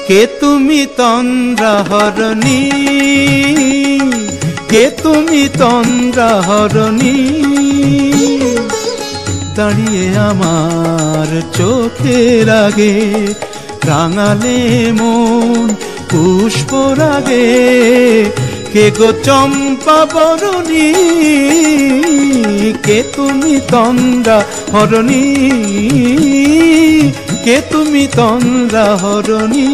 কে তুমি তন্দ্রাহরণী, কে তুমি তন্দ্রাহরণী, দাঁড়িয়ে আমার চোখের আগে রাঙালে মন পুষ্পরাগে। কে গো চম্পা বরণী, কে তুমি তন্দ্রাহরণী, কে তুমি তন্দ্রাহরণী।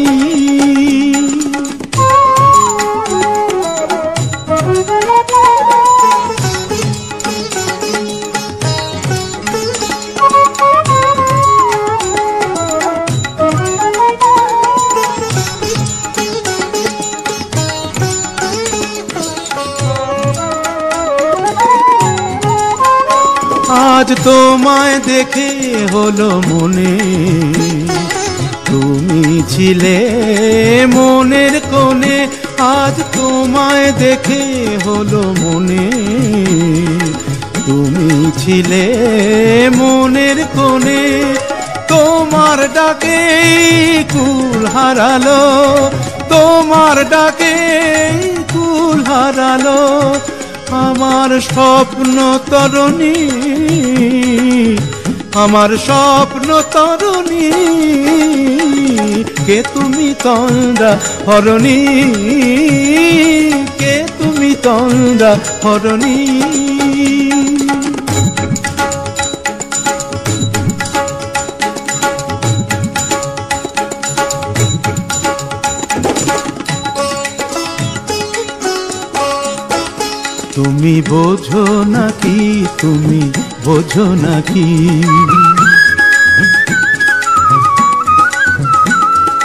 আজ তোমায় দেখে হলো মনে, তুমি ছিলে মনের কোণে। আজ তোমায় দেখে হলো মনে, তুমি ছিলে মনের কোণে। তোমার ডাকে কুল হারালো, তোমার ডাকে কুল হারালো আমার স্বপ্ন তরণী, আমার স্বপ্ন তরণী। কে তুমি তন্দ্রাহরণী, কে তুমি তন্দ্রাহরণী। তুমি বোঝো নাকি, তুমি বোঝো নাকি,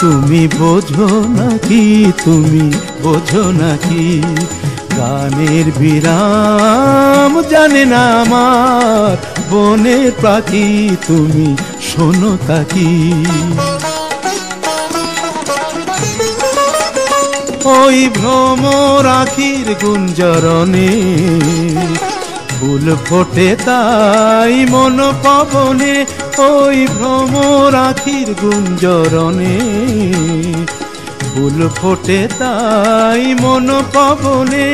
তুমি বোঝো নাকি, তুমি বোঝো নাকি। গানের বিরাম জানে না আমার বনের পাখি, তুমি শোনো তাকি। ওই ভ্রমর আখির গুঞ্জরণে ফুল ফোটে তাই মন পবনে। ওই ভ্রমর আখির গুঞ্জরণে ফুল ফোটে তাই মন পবনে।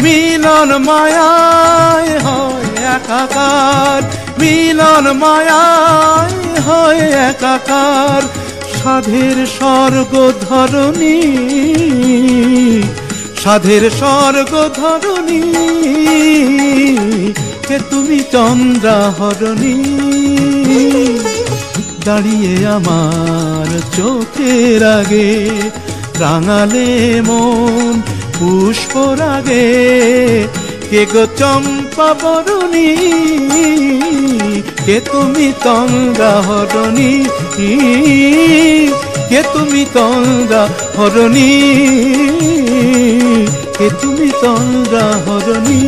মিলন মায়ায় হয় একাকার, মিলন মায়ায় হয় একাকার। সাধের স্বর্গ ধরণী, সাধের স্বর্গ ধরণী। কে তুমি তন্দ্রাহরণী, দাঁড়িয়ে আমার চোখের আগে রাঙালে মন পুষ্পরাগে। কে গো চম্পা বরণী, কে তুমি তন্দ্রাহরণী, কে তুমি তন্দ্রাহরণী, কে তুমি তন্দ্রাহরণী।